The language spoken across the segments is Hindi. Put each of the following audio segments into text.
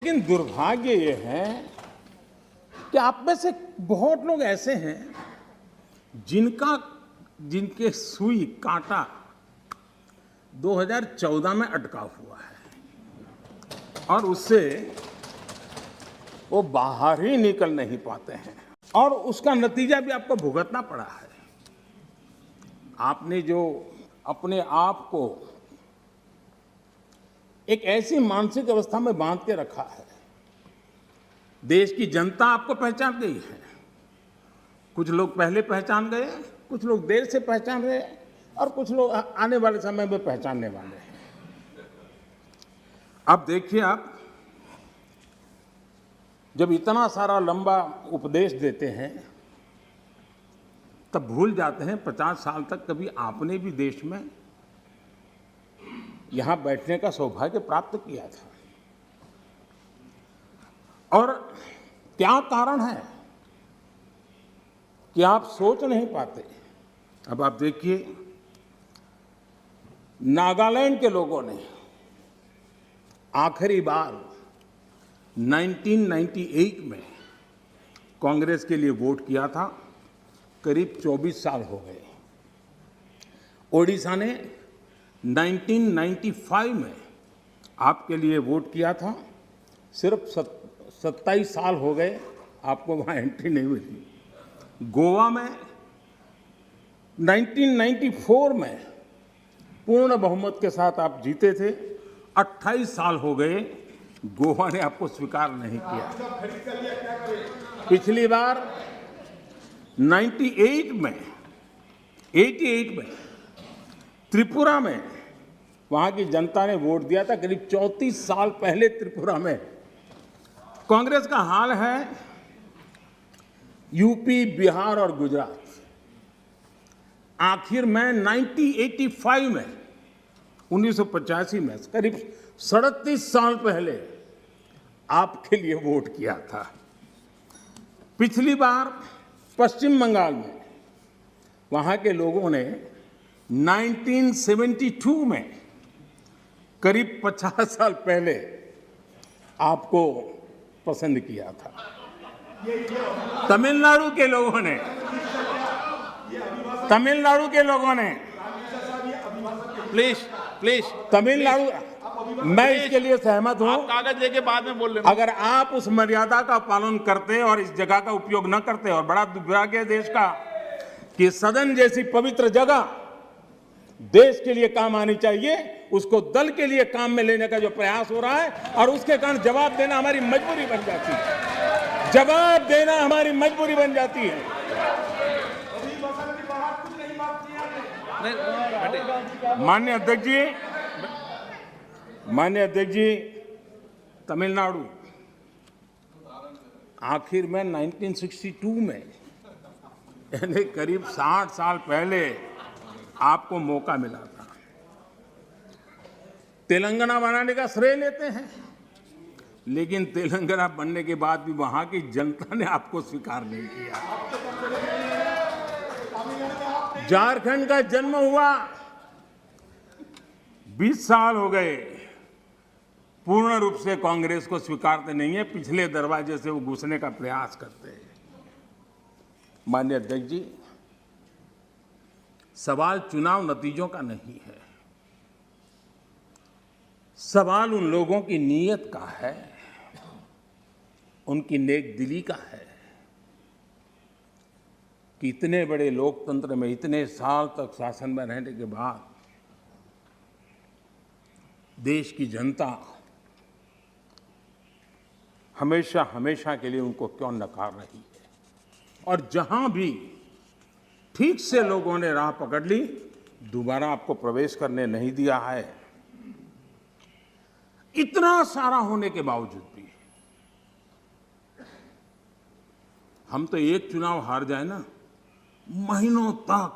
लेकिन दुर्भाग्य ये है कि आप में से बहुत लोग ऐसे हैं जिनके सुई कांटा 2014 में अटका हुआ है और उससे वो बाहर ही निकल नहीं पाते हैं और उसका नतीजा भी आपको भुगतना पड़ा है। आपने जो अपने आप को एक ऐसी मानसिक अवस्था में बांध के रखा है, देश की जनता आपको पहचान गई है। कुछ लोग पहले पहचान गए, कुछ लोग देर से पहचान रहे और कुछ लोग आने वाले समय में पहचानने वाले हैं। अब देखिए, आप जब इतना सारा लंबा उपदेश देते हैं तब भूल जाते हैं 50 साल तक कभी आपने भी देश में यहां बैठने का सौभाग्य प्राप्त किया था। और क्या कारण है कि आप सोच नहीं पाते। अब आप देखिए, नागालैंड के लोगों ने आखिरी बार 1998 में कांग्रेस के लिए वोट किया था, करीब 24 साल हो गए। ओडिशा ने 1995 में आपके लिए वोट किया था, सिर्फ 27 साल हो गए, आपको वहाँ एंट्री नहीं मिली। गोवा में 1994 में पूर्ण बहुमत के साथ आप जीते थे, 28 साल हो गए, गोवा ने आपको स्वीकार नहीं किया। पिछली बार 88 में त्रिपुरा में वहां की जनता ने वोट दिया था, करीब 34 साल पहले त्रिपुरा में। कांग्रेस का हाल है यूपी, बिहार और गुजरात। आखिर में 1985 में 1985 में करीब 37 साल पहले आपके लिए वोट किया था। पिछली बार पश्चिम बंगाल में वहां के लोगों ने 1972 में करीब 50 साल पहले आपको पसंद किया था। तमिलनाडु के लोगों ने प्लीज तमिलनाडु, मैं इसके लिए सहमत हूं। कागज लेके बाद में बोल लेना। अगर आप उस मर्यादा का पालन करते और इस जगह का उपयोग न करते, और बड़ा दुर्भाग्य देश का कि सदन जैसी पवित्र जगह देश के लिए काम आनी चाहिए, उसको दल के लिए काम में लेने का जो प्रयास हो रहा है, और उसके कारण जवाब देना हमारी मजबूरी बन जाती है। जवाब देना हमारी मजबूरी बन जाती है। माननीय अध्यक्ष जी, तमिलनाडु आखिर में 1962 में, यानी करीब 60 साल पहले आपको मौका मिला था। तेलंगाना बनाने का श्रेय लेते हैं, लेकिन तेलंगाना बनने के बाद भी वहां की जनता ने आपको स्वीकार नहीं किया। झारखंड का जन्म हुआ, 20 साल हो गए, पूर्ण रूप से कांग्रेस को स्वीकारते नहीं है, पिछले दरवाजे से वो घुसने का प्रयास करते हैं। माननीय अध्यक्ष जी, सवाल चुनाव नतीजों का नहीं है, सवाल उन लोगों की नीयत का है, उनकी नेक दिली का है कि इतने बड़े लोकतंत्र में इतने साल तक शासन में रहने के बाद देश की जनता हमेशा के लिए उनको क्यों नकार रही है। और जहां भी ठीक से लोगों ने राह पकड़ ली, दोबारा आपको प्रवेश करने नहीं दिया है। इतना सारा होने के बावजूद भी हम तो एक चुनाव हार जाए ना, महीनों तक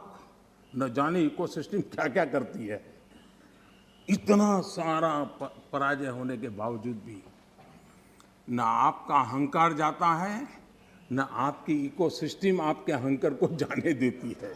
न जाने इकोसिस्टम क्या क्या करती है। इतना सारा पराजय होने के बावजूद भी न आपका अहंकार जाता है, न आपकी इकोसिस्टम आपके अहंकार को जाने देती है।